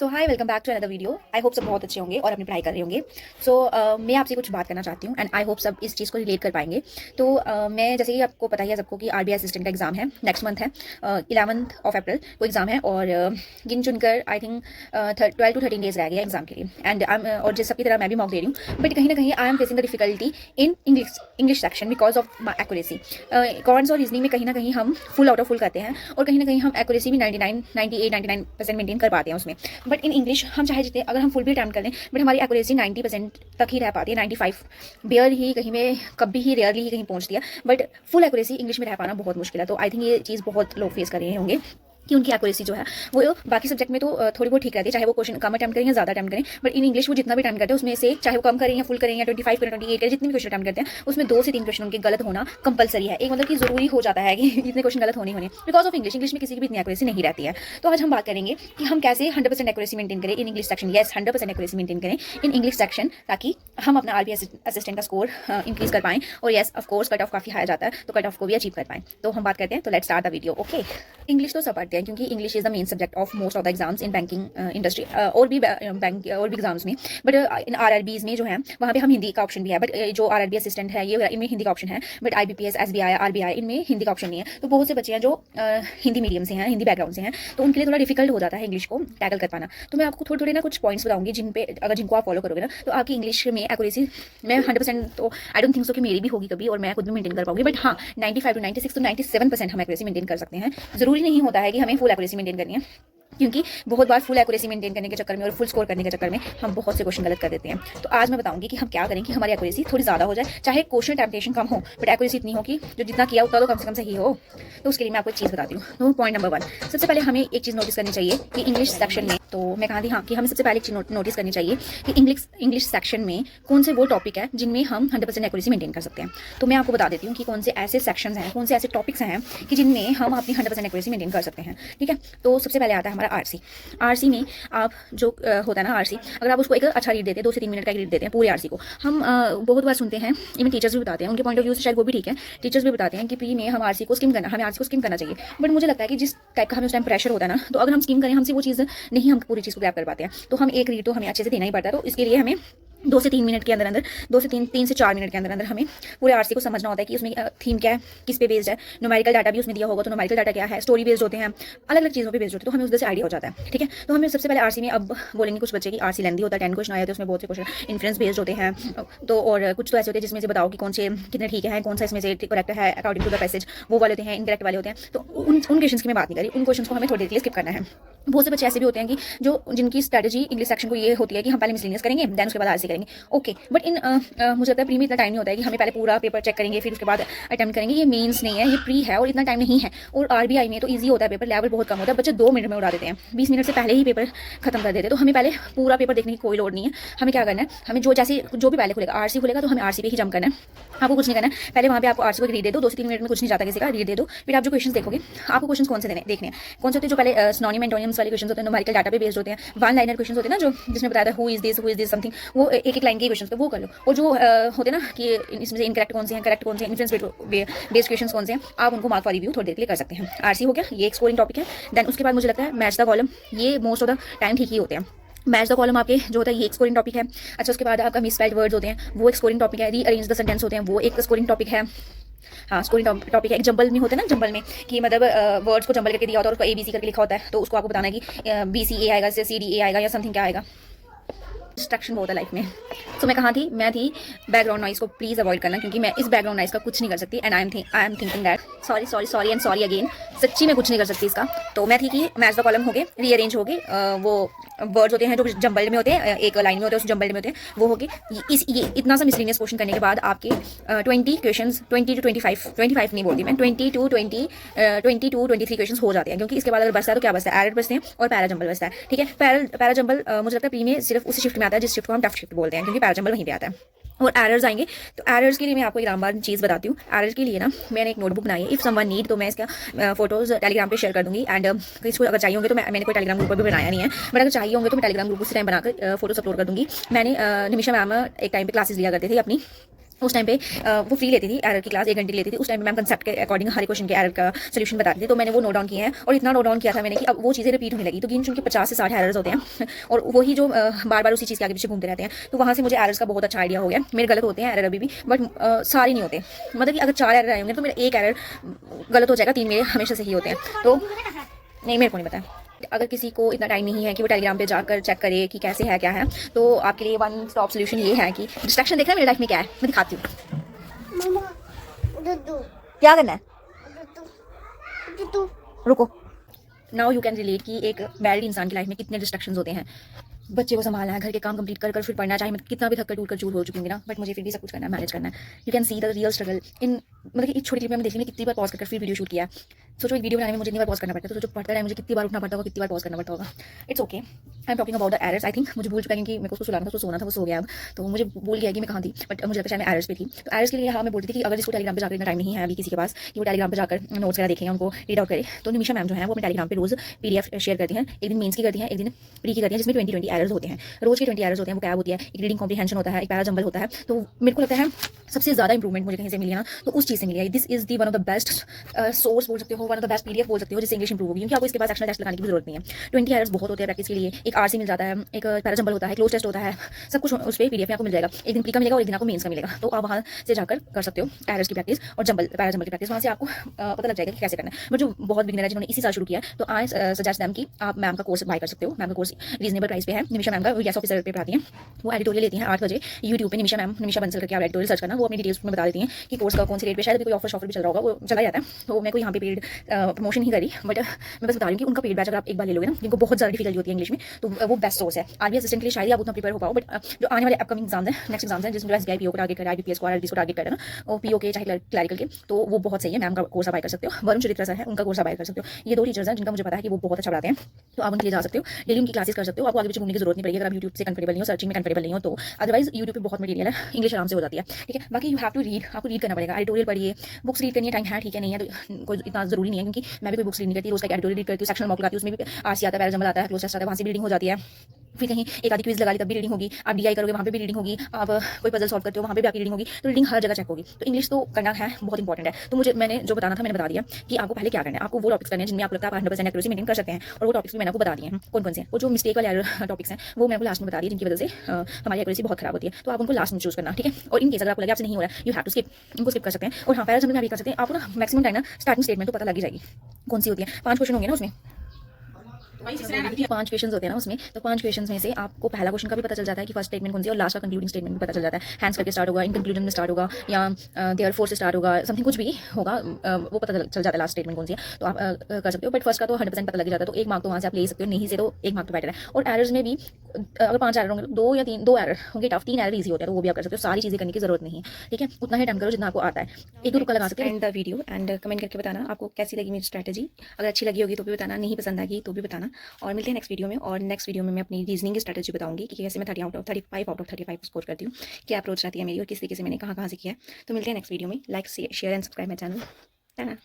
So hi, welcome back to another video. I hope सब बहुत अच्छे होंगे और अपनी पढ़ाई कर रहे होंगे। मैं आपसे कुछ बात करना चाहती हूँ एंड आई होप सब इस चीज़ को रिलेट कर पाएंगे। मैं जैसे कि आपको पता ही है सबको कि आरबीआई असिस्टेंट का एग्जाम है, नेक्स्ट मंथ है, 11 अप्रैल को एग्जाम है और गिन चुनकर आई थिंक 12 to 13 डेज रह गए एग्जाम के लिए। एंड और जिस सबकी तरह मैं भी मॉक दे रही हूँ, बट कहीं ना कहीं I am facing the difficulty in English section because of my accuracy. कॉर्ड्स और रीजनिंग में कहीं ना कहीं हम फुल आउट ऑफ फुल करते हैं और कहीं ना कहीं हम एक्यूरेसी भी 98-99% मेंटेन कर पाते हैं उसमें। बट इन इंग्लिश हम चाहे जितने अगर हम फुल भी अटैम्प्ट कर लें, बट हमारी एक्यूरेसी 90% तक ही रह पाती है। 95 बेयर ही कहीं में कभी ही रेयरली ही कहीं पहुंचती है, बट फुल एक्यूरेसी इंग्लिश में रह पाना बहुत मुश्किल है। तो आई थिंक ये चीज़ बहुत लोग फेस कर रहे होंगे कि उनकी एक्यूरेसी जो है वो बाकी सब्जेक्ट में तो थोड़ी बहुत ठीक रहती है, चाहे वो क्वेश्चन कम अटैम्प्ट करें या ज़्यादा अटैम्प्ट करें। बट इन इंग्लिश वो जितना भी अटैम्प्ट करते हैं उसमें से चाहे वो कम करें या फुल करें या 25 करें 28 करें, जितने भी क्वेश्चन अटैम्प्ट करते हैं उसमें 2 से 3 क्वेश्चन उनके गलत होना कंपलसरी है। एक मतलब कि जरूरी हो जाता है कि इतने क्वेश्चन गलत होने बिकॉज ऑफ इंग्लिश में किसी की भी इतनी एक्यूरेसी नहीं रहती है। तो आज हम बात करेंगे कि हम कैसे 100% एक्यूरेसी मेंटेन करें इन English section. Yes, 100% accuracy maintain करें इन इंग्लिश सेक्शन, ताकि हम अपना आरबीआई असिस्टेंट का स्कोर इंक्रीज कर पाएं। और yes, of course cut off काफ़ी हाई जाता है, तो कट ऑफ को भी अचीव कर पाएं। तो हम बात करते हैं, तो let's start the video. Okay, English तो सब पढ़ते हैं क्योंकि English is the main subject of most of the exams in banking industry और भी बैंक और भी एग्जाम्स में। बट इन आरआरबीज में जो है वहाँ पे हम हिंदी का ऑप्शन भी है। बट जो आरआरबी असिस्टेंट है ये इनमें हिंदी का ऑप्शन है, बट आईबीपीएस, एसबीआई, आरबीआई इनमें हिंदी का ऑप्शन नहीं है। तो बहुत से बच्चे हैं जो हिंदी मीडियम से हैं, हिंदी बैकग्राउंड से हैं, तो उनके लिए थोड़ा डिफिकल्ट हो जाता है इंग्लिश को टैकल कर पाना। तो मैं आपको थोड़े थोड़े ना कुछ पॉइंट्स बताऊंगी जिनको आप फॉलो करोगे ना, तो आपकी इंग्लिश में एक्यूरेसी मैं 100% तो आई डोंट थिंक सो कि मेरी भी होगी कभी और मैं खुद भी मेंटेन कर पाऊंगी। बट हाँ, 95 to 96 to 97% हम एक्यूरेसी मेंटेन कर सकते हैं। जरूरी नहीं होता है कि हमें फुल एक्यूरेसी मेंटेन करनी है, क्योंकि बहुत बार फुल एक्यूरेसी मेंटेन करने के चक्कर में और फुल स्कोर करने के चक्कर में हम बहुत से क्वेश्चन गलत कर देते हैं। तो आज मैं बताऊंगी कि हम क्या करें कि हमारी एक्यूरेसी थोड़ी ज़्यादा हो जाए, चाहे क्वेश्चन टेम्पटेशन कम हो बट एक्यूरेसी इतनी हो कि जो जितना किया उतना तो कम से कम सही हो। तो उसके लिए मैं आपको एक चीज़ बताती हूँ। तो पॉइंट नंबर 1, सबसे पहले हमें एक चीज़ नोटिस करनी चाहिए कि इंग्लिश सेक्शन में, तो मैं कहा थी हाँ कि हमें सबसे पहले एक चीज़ नोटिस करनी चाहिए कि इंग्लिश सेक्शन में कौन से वो टॉपिक है जिनमें हम 100% एक्यूरेसी मेंटेन कर सकते हैं। तो मैं आपको बता देती हूँ कि कौन से ऐसे सेक्शंस हैं, कौन से ऐसे टॉपिक्स हैं कि जिनमें हम अपनी 100% एक्यूरेसी मेंटेन कर सकते हैं। ठीक है, तो सबसे पहले आता है हमारा आरसी। आरसी में आप जो होता है ना आरसी, अगर आप उसको एक अच्छा रीड देते हैं, 2 से 3 मिनट का रीड देते हैं पूरे आरसी को, हम बहुत बार सुनते हैं, इवन टीचर्स भी बताते हैं, उनके पॉइंट ऑफ व्यू से शायद वो भी ठीक है, टीचर्स भी बताते हैं कि प्री में हमें आरसी को स्किम करना चाहिए। बट मुझे लगता है कि जिस टाइप का हमें उस टाइम प्रेशर होता है ना, तो अगर हम स्किम करें हमसे वो चीज़ नहीं, हम पूरी चीज़ को ग्रैब कर पाते हैं। तो हम एक रीड तो हमें अच्छे से देना ही पड़ता है। तो इसके लिए हमें 2 से 3 मिनट के अंदर 2 से 3 से 4 मिनट के अंदर हमें पूरे आरसी को समझना होता है कि उसमें थीम क्या है, किस पे बेस्ड है, न्यूमेरिकल डाटा भी उसमें दिया होगा तो न्यूमेरिकल डाटा क्या है, स्टोरी बेस्ड होते हैं, अलग अलग चीज़ों पे बेस्ड होते हैं, तो हमें उससे से आइडिया हो जाता है। ठीक है, तो हमें सबसे पहले आरसी में अब बोलेंगे कुछ बच्चे की आरसी लेंदी होता है, 10 क्वेश्चन आए थे उसमें बहुत से क्वेश्चन इन्फ्लुएंस बेस्ड होते हैं। तो और कुछ तो ऐसे होते हैं जिसमें से बताओ कि कौन से कितने ठीक है, कौन सा इसमें से करेक्ट है अकॉर्डिंग टू द पैसेज, वो वाले होते हैं, इनकरेक्ट वाले होते हैं। तो उन क्वेश्चन की मैं बात नहीं करी, उन क्वेश्चन को हमें थोड़ी देर के लिए स्किप करना है। बहुत से बच्चे ऐसे भी होते हैं कि जिनकी स्ट्रेटजी इंग्लिश सेक्शन को ये होती है कि हम पहले मिसलिनियस करेंगे देन उसके बाद आरसी करेंगे। ओके, बट मुझे लगता है प्री में इतना टाइम नहीं होता है कि हमें पहले पूरा पेपर चेक करेंगे फिर उसके बाद अटेम्प्ट करेंगे। ये मेंस नहीं है, ये प्री है और इतना टाइम नहीं है। और आरबीआई में तो ईजी होता है, पेपर लेवल बहुत कम होता है, बच्चे 2 मिनट में उड़ा देते हैं, 20 मिनट से पहले ही पेपर खत्म कर देते हैं। तो हमें पहले पूरा पेपर देखने की कोई लोड नहीं है। हमें क्या करना है, हमें जो भी पहले खुलेगा, आरसी खुलेगा तो हमें आरसी पे ही जंप करना है। आपको कुछ नहीं करना है, पहले वहाँ पे आपको आरसी को रीड दे दो, 2 से 3 मिनट में कुछ नहीं जाता किसी का, रीड दे दो। फिर आप जो क्वेश्चन देखोगे, आपको क्वेश्चन कौन से देखने हैं, कौन से होते हैं जो पहले सिनोनिम एंटोनिम्स वाले क्वेश्चन होते हैं, न्यूमेरिकल डाटा पे बेस्ड होते हैं, वन लाइनर क्वेश्चन होते हैं ना, जो जिसमें बताया था हु इज दिस समथिंग, वो एक लाइन के क्वेश्चन तो वो कर लो। और जो होते हैं ना कि इसमें से इनकरेक्ट कौन से हैं, करेक्ट कौन से हैं, इन्फ्लुएंस बेस्ड क्वेश्चन कौन से हैं, आप उनको मार्क फॉर रिव्यू थोड़ी देर के लिए कर सकते हैं। आरसी हो गया, ये एक स्कोरिंग टॉपिक है। देन उसके बाद मुझे लगता है मैच द कॉलम, ये मोस्ट ऑफ द टाइम ठीक ही होते हैं। मैच द कॉलम आपके जो होता है ये एक स्कोरिंग टॉपिक है। अच्छा, उसके बाद आपका मिसस्पेल्ड वर्ड्स होते हैं, वो एक स्कोरिंग टॉपिक है। रीअरेंज द सेंटेंस होते हैं, वो एक स्कोरिंग टॉपिक है। हाँ, स्कोरिंग टॉपिक है। एक जंबल में होते हैं ना, जंबल में कि मतलब वर्ड्स को जंबल करके दिया होता है और उसको ABC करके लिखा होता है, तो उसको आपको बताना है कि BCA आएगा, CDA आएगा या समथिंग क्या आएगा। डिस्ट्रैक्शन बहुत है लाइफ में। तो मैं कहाँ थी, मैं थी बैकग्राउंड नॉइस को प्लीज़ अवॉइड करना, क्योंकि मैं इस बैकग्राउंड नॉइस का कुछ नहीं कर सकती। And I am thinking that sorry and sorry again, सच्ची में कुछ नहीं कर सकती इसका। तो मैं थी कि मैच द कॉलम हो गए, रीअरेंज हो गए, वो वर्ड्स होते हैं जो जंबल्ड में होते हैं, एक लाइन में होते हैं उस जंबल्ड में होते हैं, वो हो गए। ये इतना सा मिसलिनियस क्वेश्चन करने के बाद आपके 20 क्वेश्चन, 20 to 25 नहीं बोलती मैं, 20 to 23 क्वेश्चन हो जाते हैं। क्योंकि इसके बाद अगर बचता है तो क्या बचता है, एरर बचते हैं और पैरा जंबल बचता है। ठीक है, पैरा जंबल मुझे लगता है प्री में सिर्फ उसी शिफ्ट में आता है जिस शिफ्ट को हम टफ शिफ्ट बोलते हैं, क्योंकि पैरा जंबल वहीं पे आता है। और एरर्स आएंगे, तो एरर्स के लिए मैं आपको एक रामबान चीज़ बताती हूँ। एरर्स के लिए ना मैंने एक नोटबुक बनाई है, इफ़ समवन नीड, तो मैं इसका फोटोज़ टेलीग्राम पे शेयर कर दूँगी। एंड इसको अगर चाहिए होंगे तो मैंने कोई टेलीग्राम ग्रुप पर भी बनाया नहीं है, बट अगर चाहिए होंगे तो मैं टेलीग्राम ग्रुप उसी टाइम बनाकर फोटोज अपलोड कर दूँगी। मैंने निमिषा मैम एक टाइम पे क्लासेस लिया करते थे अपनी, उस टाइम पे वो फ्री लेती थी, एरर की क्लास 1 घंटे की लेती थी। उस टाइम पे मैम कंसेप्ट के अकॉर्डिंग हर क्वेश्चन के एरर का सोल्यूशन बताती थी, तो मैंने वो नोट डाउन किए हैं और इतना नोट डाउन किया था मैंने कि अब वो चीज़ें रिपीट होने लगी। तो गिन चुन के 50 से 60 एरर्स होते हैं और वही जो बार बार उसी चीज़ के आगे पीछे घूमते रहते हैं। तो वहाँ से मुझे एरर्स का बहुत अच्छा आइडिया हो गया। मेरे गलत होते हैं एरर अभी भी, बट सारे नहीं होते। मतलब कि अगर 4 एरर आए होंगे तो मेरा एक एरर गलत हो जाएगा, 3 मेरे हमेशा सही होते हैं। तो नहीं, मेरे को नहीं पता। अगर किसी को इतना टाइम नहीं है कि वो टेलीग्राम पे जाकर चेक करे कि कैसे है क्या है, तो आपके लिए वन स्टॉप सोल्यूशन ये है कि डिस्ट्रैक्शन देखना है मेरी लाइफ में क्या है, मैं दिखाती हूँ। क्या करना है? रुको। नाउ यू कैन रिलेट कि एक मैरिड इंसान की लाइफ में कितने डिस्ट्रैक्शंस होते हैं। बच्चे को संभालना है, घर के काम कंप्लीट कर फिर पढ़ना, चाहे मैं कितना भी थक कर चूर हो चुकी हूँ ना, बट मुझे फिर भी सब कुछ करना है, मैनेज करना है। You can see the real struggle in, मतलब कि एक छोटी क्लिप में देख ली कितनी बार पॉज कर फिर वीडियो शूट किया। सोचो एक वीडियो बनाने में मुझे इतनी बार पॉज करना पड़ता है, तो सोचो पढ़ते टाइम मुझे कितनी बार उठना पड़ता होगा, कितनी बार पॉज करना पड़ता होगा। It's okay. I am talking about the errors. I think मुझे भूल चुका है कि मेरे को उसको सुलाना था, उसको सोना था, वो सो गया अब, तो मुझे भूल गया कि मैं कहाँ थी, बट मुझे लगता है मैं एरर्स पे थी। तो एरर्स के लिए हाँ मैं बोलती थी कि अगर जिसको टेलीग्राम पे जाकर इतना टाइम नहीं है अभी किसी के पास कि वो टेलीग्राम पे जाकर नोट्स वगैरह देखें, उनको रीड आउट करे, तो निमिषा मैम जो है वो अपने टेलीग्राम पे रोज PDF शेयर करती हैं। एक दिन मेंस की करती हैं, एक दिन प्री की करती हैं, जिसमें 20 एरर्स होते हैं। रोज के 20 एरर्स होते हैं। वो क्या होती है, एक रीडिंग कॉम्प्रिहेंशन होता है, एक पैरा जंबल होता है। तो मेरे को लगता है सबसे ज़्यादा इंप्रूवमेंट मुझे कहीं से मिली है ना, तो उस चीज़ से मिली है। This is the one of the best source बोल सकते हो, one of the best PDF बोल सकते हो जिससे इंग्लिश इंप्रूव होगी, क्योंकि आपको इसके पास एक्शनल टेस्ट लगाने की जरूरत नहीं है। 20 एरर्स बहुत होते हैं प्रैक्टिस के लिए। एक RC मिल जाता है, एक पैरा जंबल होता है, क्लोज टेस्ट होता है, सब कुछ उस पर PDF में आपको मिल जाएगा। एक दिन प्री का मिलेगा और एक दिन आपको मेंस का मिलेगा। तो आप वहाँ से जाकर कर सकते हो एरर्स की प्रैक्टिस और जंबल पैरा जंबल की प्रैक्टिस, वहाँ से आपको पता लग जाएगा कि कैसे करना है। बट जो बहुत बिगिनर है जिन्होंने इसी साल शुरू किया है, तो आई सजेस्ट दैम कि आप मैम का कोर्स बाय कर सकते हो। मैम का कोर्स रीजनेबल प्राइस पे है। निमिषा मैम का गैस ऑफिसर पे पढ़ाती हैं, वो एडिटोरियल लेती हैं 8 बजे यूट्यूब पे। निमिषा मैम, निमिषा बंसल करके आप एडिटोरियल सर्च करना, वो अपनी डिटेल्स में बता देती हैं कि कोर्स का कौन सी रेट पे, शायद अभी कोई ऑफर भी चल रहा होगा, वो चला जाता है। तो मैं कोई यहाँ पे पेड प्रमोशन नहीं करी, बट मैं बस बता रही हूँ कि उनका पेड बैच अगर आप एक बार ले लोगे ना, जिनको बहुत ज़्यादा डिफिकल्टी होती है इंग्लिश में, तो वो बेस्ट सोर्स है। RBI असिस्टेंट के लिए शायद आप उतना प्रिपेयर हो पाओ, बट जो आने वाले अपकमिंग एग्जाम्स हैं, नेक्स्ट एग्जाम्स हैं, जिसमें SBI PO को टारगेट करा है, IBPS को, RLPS को टारगेट करा है ना, और PO के चाहे क्लैरिकल के, तो वो बहुत सही है। मैम का कोर्स आप बाय कर सकते हो। वरुण चरित्रा सर है, उनका कोर्स आप बाय कर सकते हो। ये 2 टीचर्स हैं जिनका मुझे पता है कि वो बहुत अच्छा पढ़ाते हैं, तो आप उनके लिए जा सकते हो। डेली उनकी क्लासेस कर सकते हो। आपको आगे पीछे घूमने की जरूरत नहीं पड़ेगी अगर आप यूट्यूब से कंफर्टेबल नहीं हो, सर्चिंग में कंफर्टेबल नहीं हो तो। अदरवाइज यूट्यूब पे बहुत मटेरियल है, इंग्लिश आराम से हो जाती है, ठीक है। बाकी यू हैव टू रीड, आपको रीड करना पड़ेगा। एडिटोरियल पढ़िए, बुक्स रीड करनी है, टाइम है ठीक है, नहीं है तो कोई इतना जरूरी नहीं है, क्योंकि मैं भी कोई बुक्स रीड नहीं करती, रोज का एडिटोरियल रीड करती हूँ, सेक्शनल मॉक लगाती हूँ, उसमें भी RC आता है, पैरा जंबल आता है, क्लोज टेस्ट आता है, वहाँ से भी रीडिंग हो जाती है। फिर कहीं एक आधी क्विज लगा ली तब भी रीडिंग होगी, आप DI करोगे वहाँ पे भी रीडिंग होगी, आप कोई पजल सॉल्व करते हो वहाँ पे भी आपकी रीडिंग होगी, तो रीडिंग हर जगह चेक होगी। तो इंग्लिश तो करना है, बहुत इंपॉर्टेंट है। तो मुझे मैंने जो बताना था मैंने बता दिया कि आपको पहले क्या करना है। आपको वो टॉपिक्स करने हैं जिनमें आपको लगता है आप 100% एक्यूरेसी मेंटेन कर सकते हैं, और वो टॉपिक्स भी मैंने आपको बता दिए हैं कौन कौन से हैं। वो जो मिस्टेक वाले टॉपिक्स हैं वो मैं आपको लास्ट में बता दी, जिनकी वजह से हमारी एक्यूरेसी बहुत खराब होती है, तो आप उनको लास्ट में चूज करना, ठीक है। और इन केस अगर आपको लगे आपसे नहीं हो रहा है, यू हैव टू स्किप, इनको स्किप कर सकते हैं। और हाँ, पैरा जंबल में भी कर सकते हैं। आपको ना मैक्सिमम टाइम ना स्टार्टिंग स्टेटमेंट तो पता लग ही जाएगी कौन सी होती है। 5 क्वेश्चन होंगे ना उसमें, 5 क्वेश्चन होते हैं ना उसमें, तो 5 क्वेश्चन में से आपको पहला क्वेश्चन का भी पता चल जाता है कि फर्स्ट स्टेटमेंट कौन सी है, और लास्ट का कंक्लूडिंग स्टेटमेंट भी पता चल जाता है। हैंड्स करके स्टार्ट होगा, इन कंक्लूजन में स्टार्ट होगा, या देयरफॉर से स्टार्ट होगा, समथिंग कुछ भी होगा, वो पता चल जाता है लास्ट स्टेटमेंट कौन सी है, तो आप कर सकते हो। बट फर्स्ट का तो 100% पता लग जाता है, तो 1 मार्क तो वहाँ से आप ले सकते हो, नहीं से तो 1 मार्क तो बेटर है। और एरर्स में भी अगर 5 एरर होंगे, 2 या 3, 2 एरर होंगे टफ, 3 एरर ईजी होते हैं, तो वो भी आप कर सकते हो। सारी चीज़ें करने की जरूरत नहीं है, ठीक है। उतना ही टाइम करो जितना आपको आता है, 1-2 तुक्का लगा सकते हैं। And the video and comment करके बताना आपको कैसी लगी मेरी स्ट्रैटेजी। अगर अच्छी लगी होगी तो भी बताना, नहीं पसंद आएगी तो भी बताना। और मिलते हैं नेक्स्ट वीडियो में, और नेक्स्ट वीडियो में मैं अपनी रीजनिंग की स्ट्रैटेजी बताऊंगी कि कैसे मैं 35 आउट ऑफ 35 स्कोर करती हूँ, क्या अप्रोच रहती है मेरी और किस तरीके से मैंने कहाँ से किया है। तो मिलते हैं नेक्स्ट वीडियो में। Like share and subscribe my channel.